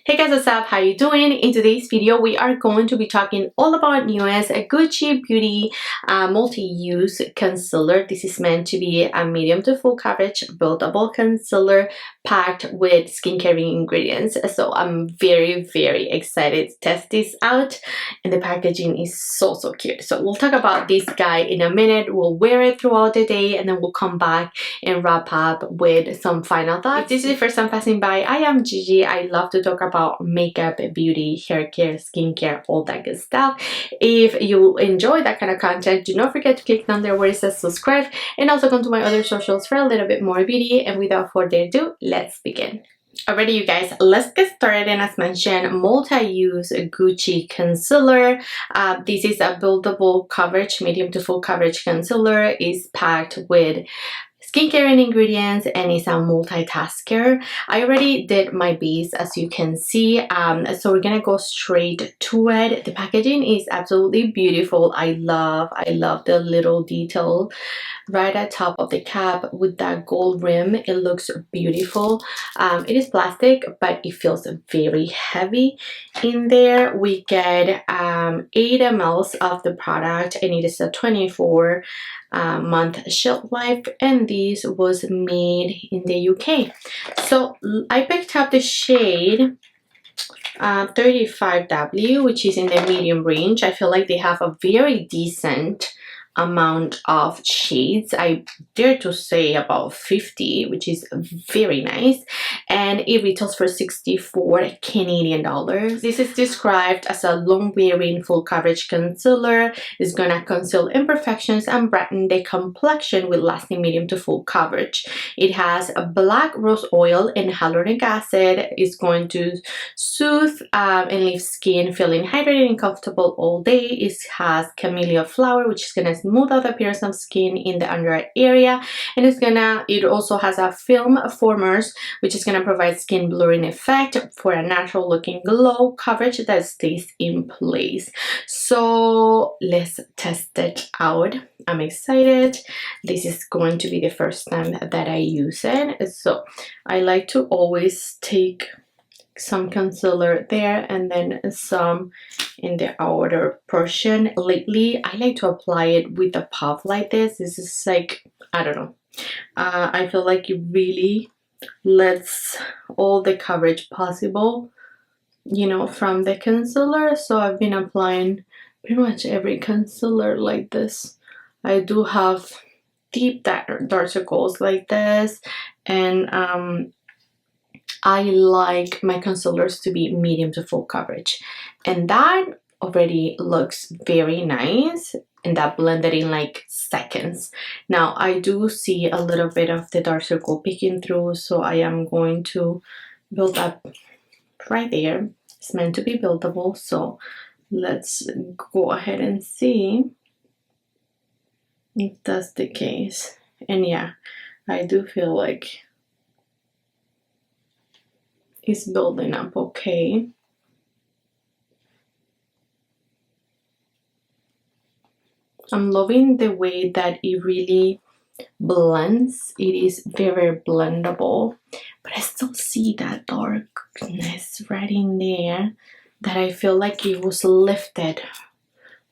Hey guys, what's up? How you doing? In today's video, we are going to be talking all about newest Gucci Beauty multi-use concealer. This is meant to be a medium to full coverage buildable concealer packed with skincare ingredients. So I'm very excited to test this out, and the packaging is so cute. So we'll talk about this guy in a minute. We'll wear it throughout the day, and then we'll come back and wrap up with some final thoughts. If this is the first time passing by, I am Gigi. I love to talk about makeup, beauty, hair care, skincare, all that good stuff. If you enjoy that kind of content, do not forget to click down there where it says subscribe, and also come to my other socials for a little bit more beauty. And without further ado, let's begin. Alrighty, you guys, let's get started. And as mentioned, multi-use Gucci concealer. This is a buildable coverage, medium to full coverage concealer. Is packed with skincare and ingredients, and it's a multitasker. I already did my base, as you can see, so we're gonna go straight to it. The packaging is absolutely beautiful. I love the little detail right at top of the cap with that gold rim. It looks beautiful. It is plastic, but it feels very heavy. In there we get 8 ml of the product, and it is a 24 month shelf life, and this was made in the UK. So I picked up the shade 35W, which is in the medium range. I feel like they have a very decent amount of shades. I dare to say about 50, which is very nice, and it retails for 64 Canadian dollars. This is described as a long wearing full coverage concealer. It's gonna conceal imperfections and brighten the complexion with lasting medium to full coverage. It has a black rose oil and hyaluronic acid. It's going to soothe and leave skin feeling hydrated and comfortable all day. It has camellia flower, which is gonna smooth out the appearance of skin in the under eye area, and it also has a film formers, which is gonna provide skin blurring effect for a natural looking glow coverage that stays in place. So let's test it out. I'm excited. This is going to be the first time that I use it, so I like to always take some concealer there and then some in the outer portion. Lately I like to apply it with a puff like this. This is like, I don't know, I feel like it really lets all the coverage possible, you know, from the concealer. So I've been applying pretty much every concealer like this. I do have deep dark circles like this, and I like my concealers to be medium to full coverage, and that already looks very nice, and that blended in like seconds. Now I do see a little bit of the dark circle peeking through, so I am going to build up right there. It's meant to be buildable, so let's go ahead and see if that's the case. And yeah, I do feel like it's building up okay. I'm loving the way that it really blends. It is very blendable, but I still see that darkness right in there that I feel like it was lifted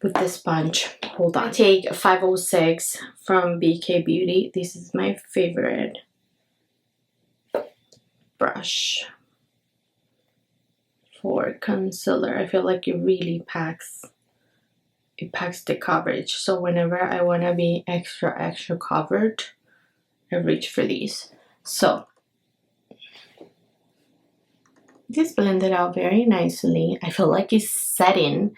with the sponge. Hold on. I take 506 from BK Beauty. This is my favorite brush for concealer. I feel like it really packs the coverage. So whenever I want to be extra covered, I reach for these. So this blended out very nicely. I feel like it's setting,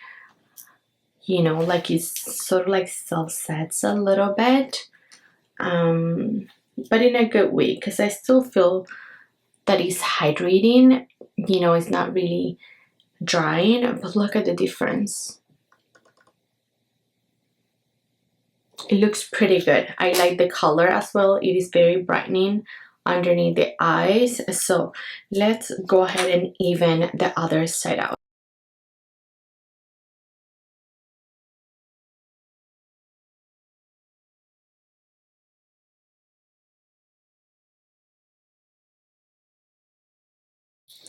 you know, like it's sort of like self-sets a little bit, but in a good way, because I still feel that it's hydrating, you know, it's not really drying, but look at the difference. It looks pretty good. I like the color as well. It is very brightening underneath the eyes. So let's go ahead and even the other side out.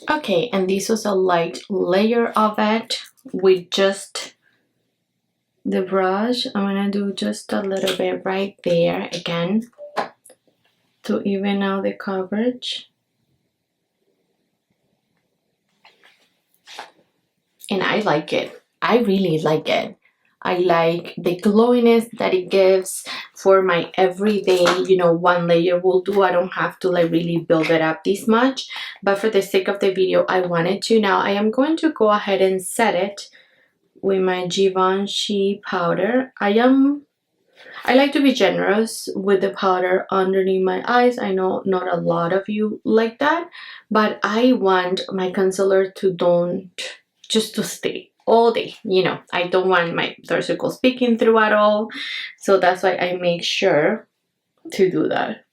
Okay, and this was a light layer of it with just the brush. I'm gonna do just a little bit right there again to even out the coverage. And I like it. I really like it. I like the glowiness that it gives for my everyday, you know, one layer will do. I don't have to like really build it up this much, but for the sake of the video, I wanted to. Now I am going to go ahead and set it with my Givenchy powder. I like to be generous with the powder underneath my eyes. I know not a lot of you like that, but I want my concealer to just to stay all day. You know, I don't want my dark circles peeking through at all. So that's why I make sure to do that.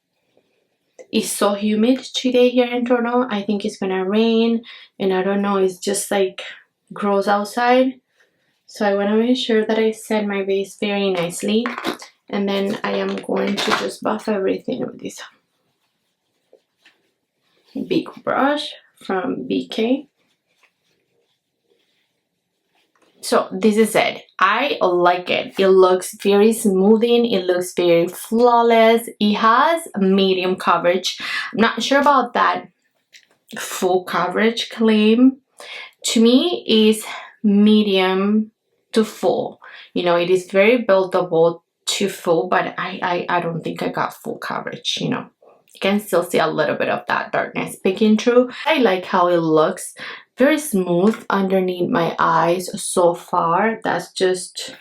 It's so humid today here in Toronto. I think it's gonna rain, and I don't know, it's just like gross outside. So I want to make sure that I set my base very nicely, and then I am going to just buff everything with this big brush from BK. So this is it. I like it. It looks very smoothing. It looks very flawless. It has medium coverage. I'm not sure about that full coverage claim. To me, is medium to full. You know, it is very buildable to full, but I don't think I got full coverage, you know. You can still see a little bit of that darkness peeking through. I like how it looks. Very smooth underneath my eyes so far. That's just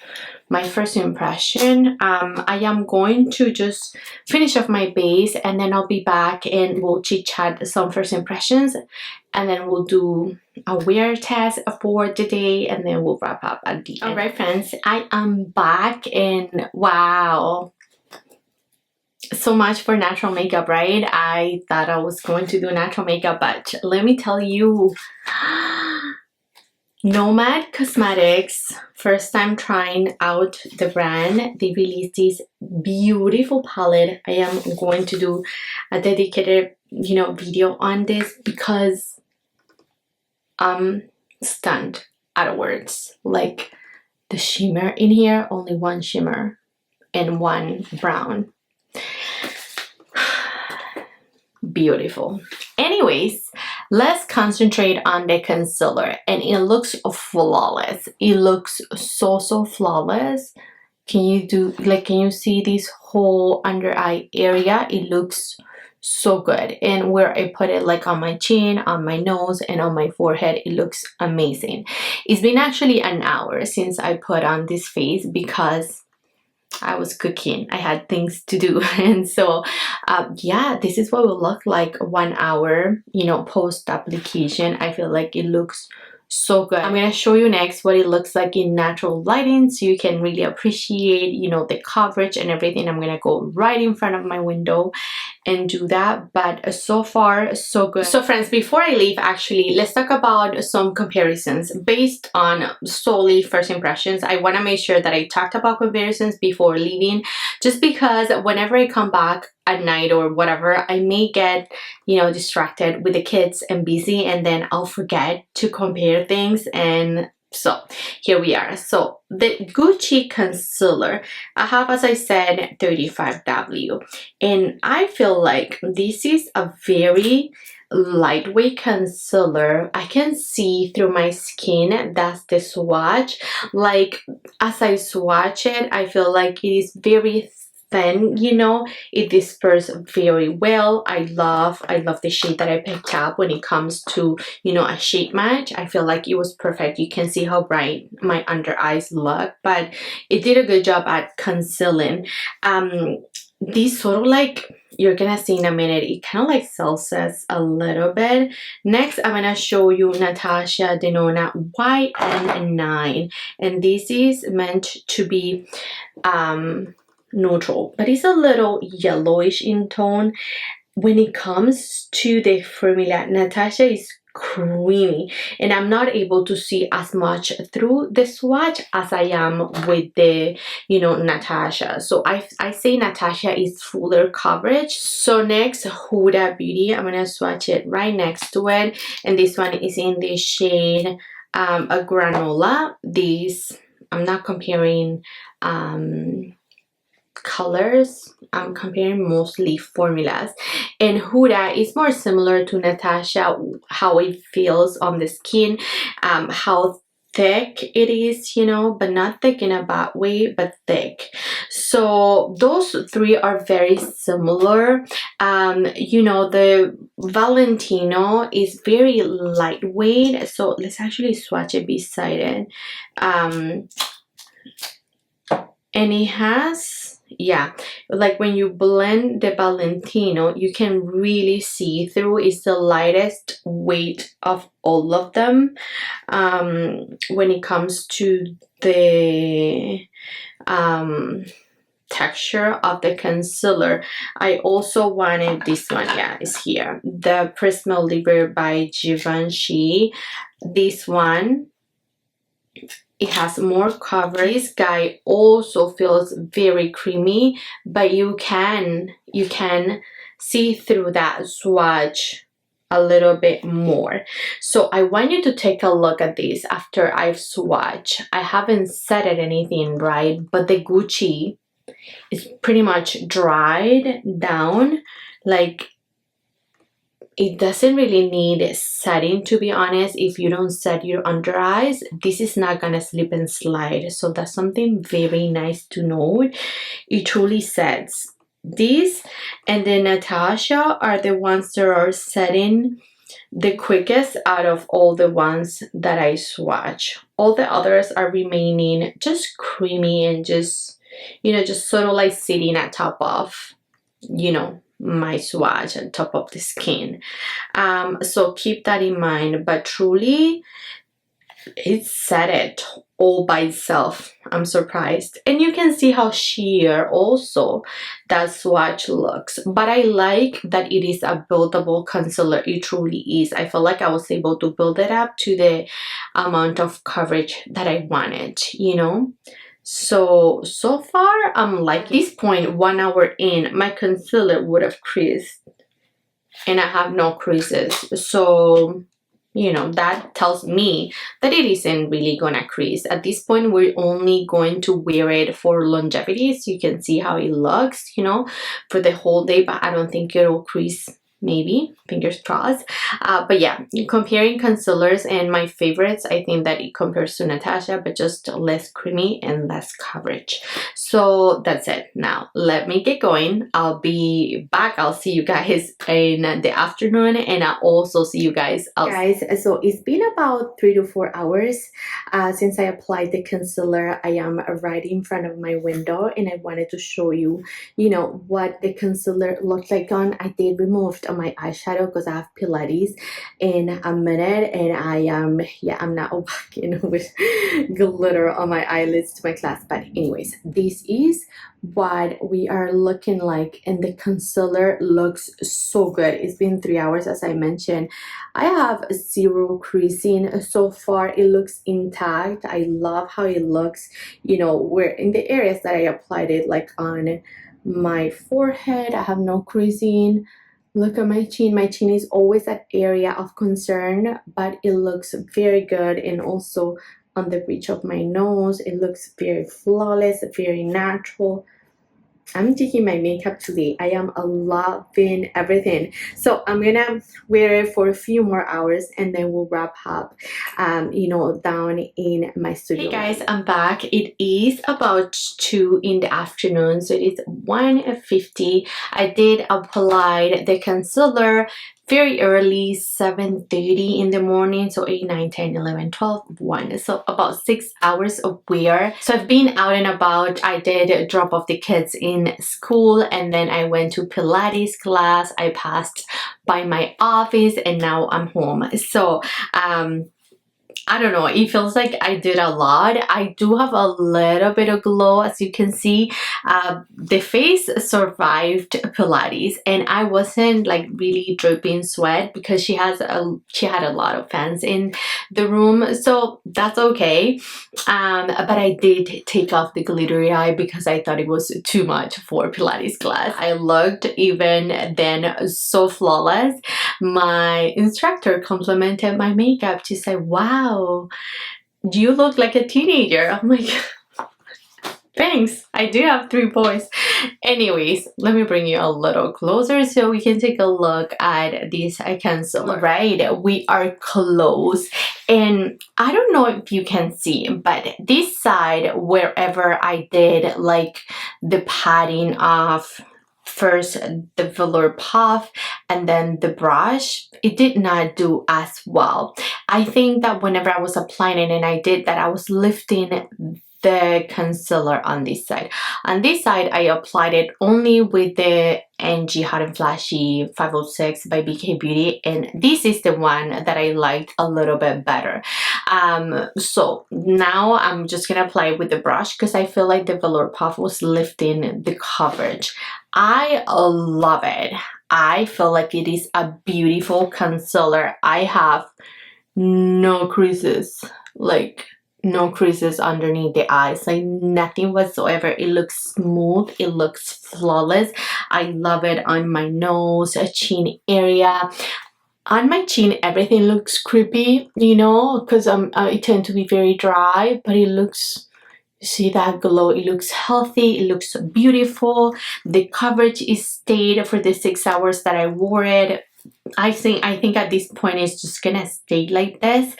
my first impression. I am going to just finish off my base, and then I'll be back and we'll chit chat some first impressions, and then we'll do a wear test for the day, and then we'll wrap up at the end. Alright friends, I am back, and wow, so much for natural makeup, right? I thought I was going to do natural makeup, but let me tell you, Nomad Cosmetics, first time trying out the brand. They released this beautiful palette. I am going to do a dedicated, you know, video on this because I'm stunned out of words. Like the shimmer in here, only one shimmer and one brown. Beautiful. Anyways, let's concentrate on the concealer, and it looks flawless. It looks so flawless. Can you see this whole under eye area? It looks so good, and where I put it, like on my chin, on my nose, and on my forehead, it looks amazing. It's been actually an hour since I put on this face because I was cooking. I had things to do, and so yeah, this is what it will look like 1 hour, you know, post application. I feel like it looks so good. I'm gonna show you next what it looks like in natural lighting so you can really appreciate, you know, the coverage and everything. I'm gonna go right in front of my window and do that, but so far so good. So friends, before I leave, actually, let's talk about some comparisons based on solely first impressions. I want to make sure that I talked about comparisons before leaving, just because whenever I come back at night or whatever, I may get, you know, distracted with the kids and busy, and then I'll forget to compare things. And so here we are. So the Gucci concealer, I have, as I said, 35W, and I feel like this is a very lightweight concealer. I can see through my skin. That's the swatch. Like as I swatch it, I feel like it is very thin, you know. It disperses very well. I love the shade that I picked up when it comes to, you know, a shade match. I feel like it was perfect. You can see how bright my under eyes look, but it did a good job at concealing. These sort of like, you're gonna see in a minute, it kind of like self-sets a little bit. Next, I'm gonna show you Natasha Denona YN9, and this is meant to be neutral, but it's a little yellowish in tone. When it comes to the formula, Natasha is creamy, and I'm not able to see as much through the swatch as I am with the, you know, Natasha. So I say Natasha is fuller coverage. So next, Huda Beauty, I'm gonna swatch it right next to it, and this one is in the shade a granola. This, I'm not comparing colors, I'm comparing mostly formulas, and Huda is more similar to Natasha, how it feels on the skin, how thick it is, you know, but not thick in a bad way, but thick. So those three are very similar. You know, the Valentino is very lightweight, so let's actually swatch it beside it. And it has, yeah, like when you blend the Valentino, you can really see through. It's the lightest weight of all of them. When it comes to the texture of the concealer, I also wanted this one. Yeah, it's here, the Prisma Libre by Givenchy. This one, it has more coverage. This guy also feels very creamy, but you can see through that swatch a little bit more. So I want you to take a look at this after I've swatched. I haven't said anything, right? But the Gucci is pretty much dried down. Like, it doesn't really need setting, to be honest. If you don't set your under eyes, this is not gonna slip and slide. So that's something very nice to know. It truly sets. This and the Natasha are the ones that are setting the quickest out of all the ones that I swatch. All the others are remaining just creamy and just, you know, just sort of like sitting at top of, you know, my swatch on top of the skin. So keep that in mind, but truly it set it all by itself. I'm surprised. And you can see how sheer also that swatch looks, but I like that it is a buildable concealer. It truly is. I feel like I was able to build it up to the amount of coverage that I wanted, you know. So far I'm like, this point, 1 hour in, my concealer would have creased and I have no creases. So, you know, that tells me that it isn't really gonna crease. At this point, we're only going to wear it for longevity, so you can see how it looks, you know, for the whole day, but I don't think it'll crease. Maybe, fingers crossed. But yeah, comparing concealers and my favorites, I think that it compares to Natasha, but just less creamy and less coverage. So that's it. Now let me get going. I'll be back. I'll see you guys in the afternoon, and I'll also see you guys guys. So it's been about 3 to 4 hours since I applied the concealer. I am right in front of my window, and I wanted to show you, you know, what the concealer looked like on. I did remove my eyeshadow because I have Pilates in a minute, and I am I'm not walking with glitter on my eyelids to my class. But anyways, this is what we are looking like, and the concealer looks so good. It's been 3 hours, as I mentioned. I have zero creasing so far. It looks intact. I love how it looks, you know, where in the areas that I applied it, like on my forehead, I have no creasing. Look at my chin. My chin is always an area of concern, but it looks very good. And also on the bridge of my nose, it looks very flawless, very natural. I'm taking my makeup today. I am loving everything. So I'm gonna wear it for a few more hours, and then we'll wrap up, you know, down in my studio. Hey guys, I'm back. It is about 2 in the afternoon, so it is 1:50. I did apply the concealer very early, 7:30 in the morning, so 8, 9, 10, 11, 12, 1, so about 6 hours of wear. So I've been out and about. I did drop off the kids in school, and then I went to Pilates class. I passed by my office, and now I'm home. So I don't know, it feels like I did a lot. I do have a little bit of glow, as you can see. The face survived Pilates, and I wasn't like really dripping sweat because she had a lot of fans in the room, so that's okay. But I did take off the glittery eye because I thought it was too much for Pilates class. I looked even then so flawless. My instructor complimented my makeup. She said, wow, you look like a teenager. I'm like, thanks, I do have 3 boys. Anyways, let me bring you a little closer so we can take a look at this concealer. Right, we are close, and I don't know if you can see, but this side, wherever I did like the padding of first the velour puff and then the brush, it did not do as well. I think that whenever I was applying it and I did that, I was lifting the concealer on this side. On this side, I applied it only with the NG Hot and Flashy 506 by BK Beauty, and this is the one that I liked a little bit better. So now I'm just gonna apply it with the brush because I feel like the velour puff was lifting the coverage. I love it. I feel like it is a beautiful concealer. I have no creases, like no creases underneath the eyes, like nothing whatsoever. It looks smooth, it looks flawless. I love it on my nose, chin area. On my chin, everything looks creepy, you know, because I tend to be very dry, but it looks, you see that glow, it looks healthy, it looks beautiful. The coverage is stayed for the 6 hours that I wore it. I think at this point it's just gonna stay like this.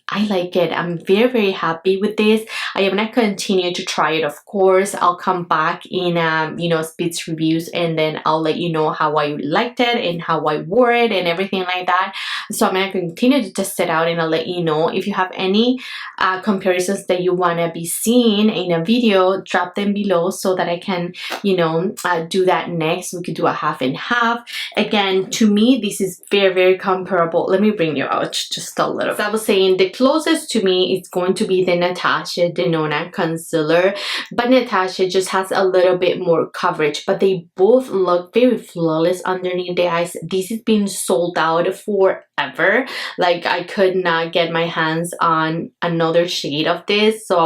I like it. I'm very, very happy with this. I am gonna continue to try it, of course. I'll come back in you know, speeds reviews, and then I'll let you know how I liked it and how I wore it and everything like that. So I'm gonna continue to test it out, and I'll let you know. If you have any comparisons that you wanna be seeing in a video, drop them below so that I can, you know, do that next. We could do a half and half. Again, to me, this is very, very comparable. Let me bring you out just a little. As I was saying, the closest to me is going to be the Natasha Denona concealer, but Natasha just has a little bit more coverage, but they both look very flawless underneath the eyes. This has been sold out forever. Like, I could not get my hands on another shade of this, so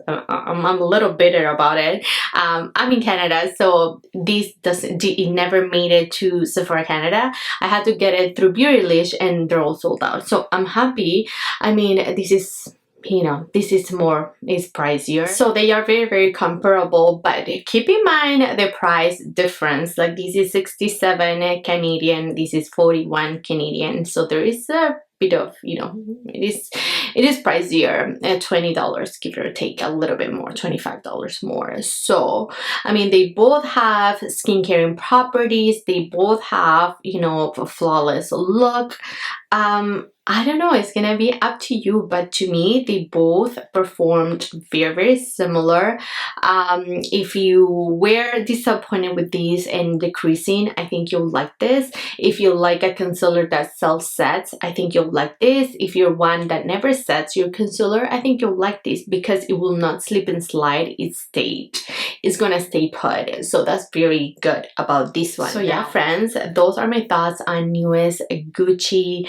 I'm a little bitter about it. I'm in Canada, so it never made it to Sephora Canada. I had to get it through Beautylish, and they're all sold out. So I'm happy. I mean, this is, you know, this is pricier, so they are very, very comparable, but keep in mind the price difference. Like, this is 67 Canadian, this is 41 Canadian, so there is a bit of, you know, it is pricier, $20 give or take, a little bit more, $25 more. So I mean, they both have skincare properties, they both have, you know, a flawless look. I don't know, it's gonna be up to you, but to me, they both performed very, very similar. If you were disappointed with these and the creasing, I think you'll like this. If you like a concealer that self-sets, I think you'll like this. If you're one that never sets your concealer, I think you'll like this because it will not slip and slide. It's gonna stay put, so that's very good about this one. So yeah, friends, those are my thoughts on newest Gucci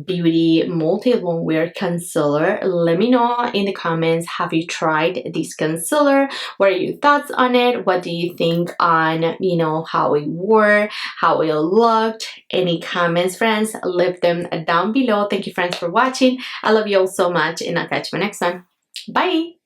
Beauty multi-long wear concealer. Let me know in the comments, have you tried this concealer? What are your thoughts on it? What do you think on, you know, how it wore, how it looked? Any comments, friends, leave them down below. Thank you, friends, for watching. I love you all so much, and I'll catch you next time. Bye.